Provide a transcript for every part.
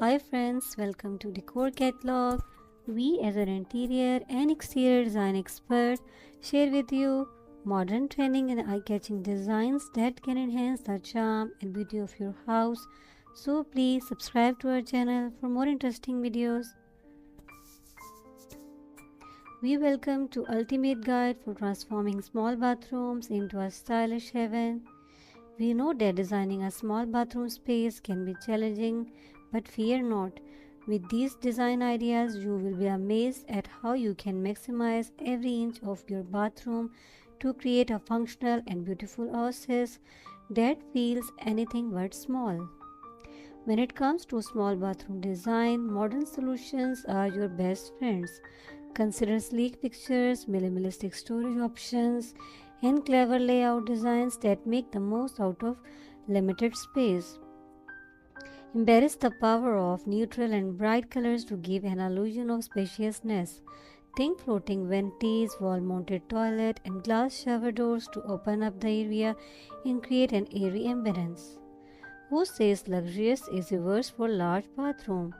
Hi friends, welcome to Decor Catalog. We as an interior and exterior design expert share with you modern trending and eye-catching designs that can enhance the charm and beauty of your house. So please subscribe to our channel for more interesting videos. We welcome to Ultimate Guide for transforming small bathrooms into a stylish heaven. We know that designing a small bathroom space can be challenging, but fear not. With these design ideas, you will be amazed at how you can maximize every inch of your bathroom to create a functional and beautiful oasis that feels anything but small. When it comes to small bathroom design, modern solutions are your best friends. Consider sleek fixtures, minimalistic storage options, and clever layout designs that make the most out of limited space. Embrace the power of neutral and bright colors to give an illusion of spaciousness. Think floating vanities, wall-mounted toilet, and glass shower doors to open up the area and create an airy ambience. Who says luxurious is reserved for large bathroom?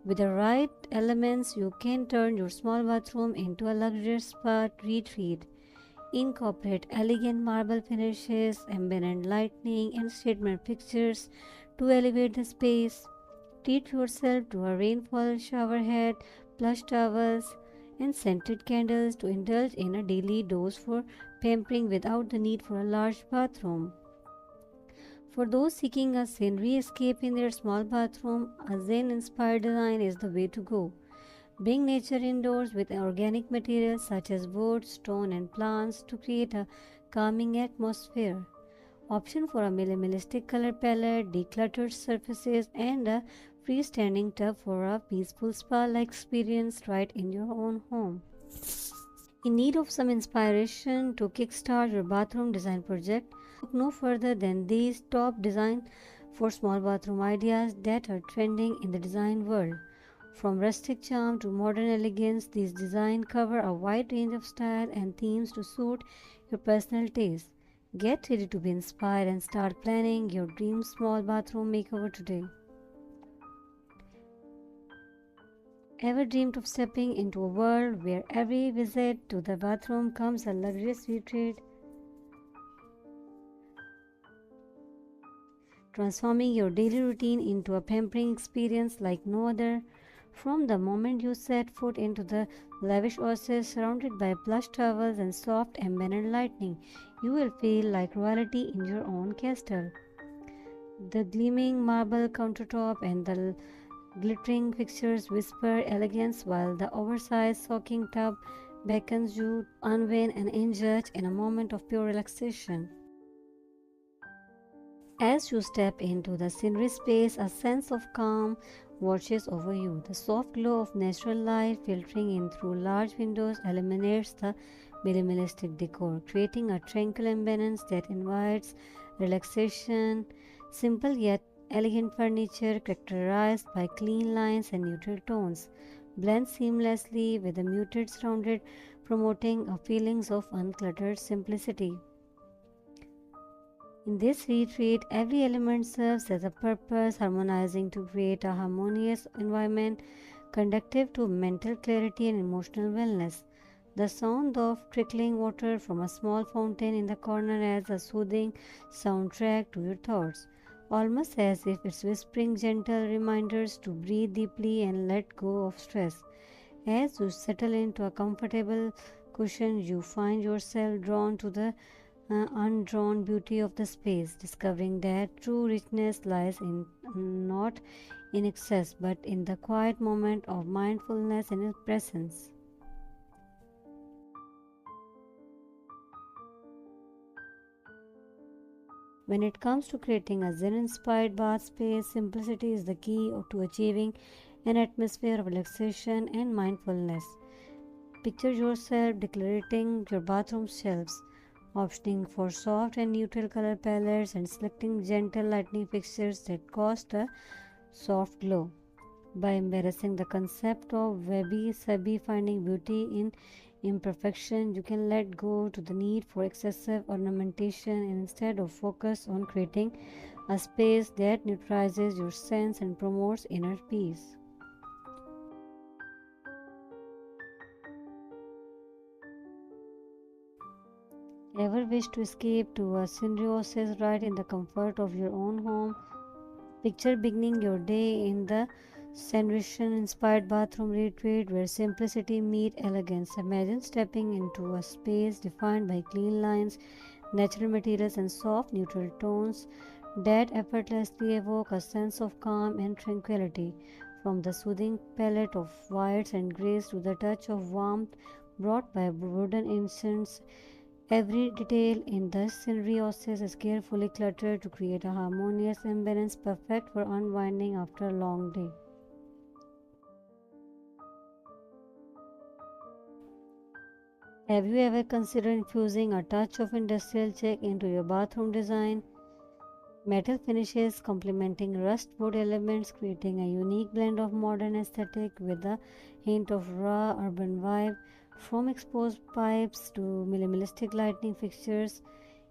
With the right elements, you can turn your small bathroom into a luxurious spa retreat. Incorporate elegant marble finishes, ambient lighting, and statement fixtures to elevate the space. Treat yourself to a rainfall shower head, plush towels, and scented candles to indulge in a daily dose for pampering without the need for a large bathroom. For those seeking a scenery escape in their small bathroom, a Zen-inspired design is the way to go. Bring nature indoors with organic materials such as wood, stone, and plants to create a calming atmosphere. Option for a minimalistic color palette, decluttered surfaces, and a freestanding tub for a peaceful spa-like experience right in your own home. In need of some inspiration to kickstart your bathroom design project? Look no further than these top design for small bathroom ideas that are trending in the design world. From rustic charm to modern elegance, these designs cover a wide range of style and themes to suit your personal taste. Get ready to be inspired and start planning your dream small bathroom makeover today. Ever dreamed of stepping into a world where every visit to the bathroom comes a luxurious retreat? Transforming your daily routine into a pampering experience like no other. From the moment you set foot into the lavish oasis surrounded by plush towels and soft ambient lighting, you will feel like royalty in your own castle. The gleaming marble countertop and the glittering fixtures whisper elegance while the oversized soaking tub beckons you to unwind and indulge in a moment of pure relaxation. As you step into the scenery space, a sense of calm washes over you. The soft glow of natural light filtering in through large windows illuminates the minimalistic decor, creating a tranquil ambience that invites relaxation. Simple yet elegant furniture, characterized by clean lines and neutral tones, blend seamlessly with the muted surrounded, promoting a feelings of uncluttered simplicity. In this retreat, every element serves as a purpose, harmonizing to create a harmonious environment conducive to mental clarity and emotional wellness. The sound of trickling water from a small fountain in the corner adds a soothing soundtrack to your thoughts, almost as if it's whispering gentle reminders to breathe deeply and let go of stress. As you settle into a comfortable cushion, you find yourself drawn to the undrawn beauty of the space, discovering that true richness lies in not in excess but in the quiet moment of mindfulness and presence. When it comes to creating a Zen inspired bath space, simplicity is the key to achieving an atmosphere of relaxation and mindfulness. Picture yourself decorating your bathroom shelves, opting for soft and neutral color palettes and selecting gentle lighting fixtures that cast a soft glow. By embracing the concept of wabi sabi, finding beauty in imperfection, you can let go to the need for excessive ornamentation and instead of focus on creating a space that neutralizes your sense and promotes inner peace. Ever wish to escape to a scenery oasis right in the comfort of your own home? Picture beginning your day in the Sandvision inspired bathroom retreat where simplicity meets elegance. Imagine stepping into a space defined by clean lines, natural materials, and soft neutral tones that effortlessly evoke a sense of calm and tranquility. From the soothing palette of whites and grays to the touch of warmth brought by wooden incense, every detail in the scenery is carefully cluttered to create a harmonious ambience perfect for unwinding after a long day. Have you ever considered infusing a touch of industrial check into your bathroom design? Metal finishes complementing rust wood elements, creating a unique blend of modern aesthetic with a hint of raw urban vibe. From exposed pipes to minimalistic lighting fixtures,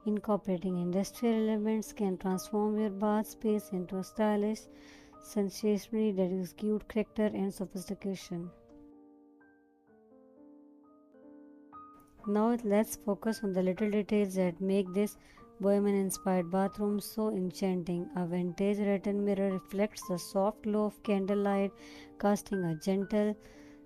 incorporating industrial elements can transform your bath space into a stylish sensationally that exudes character and sophistication. Now let's focus on the little details that make this bohemian inspired bathroom so enchanting. A vintage rattan mirror reflects the soft glow of candlelight, casting a gentle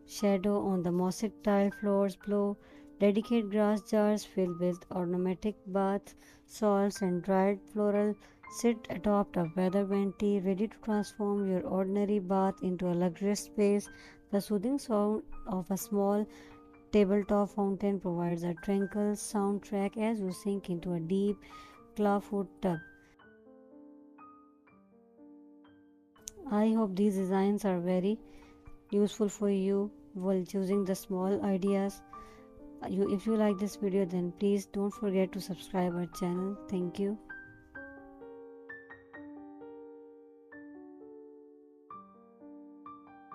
shadow on the mosaic tile floors below. Dedicated glass jars filled with ornamental bath salts and dried floral sit atop a weather venti, ready to transform your ordinary bath into a luxurious space. The soothing sound of a small tabletop fountain provides a tranquil soundtrack as you sink into a deep clawfoot tub. I hope these designs are very useful for you while choosing the small ideas. If you like this video, then please don't forget to subscribe our channel. Thank you.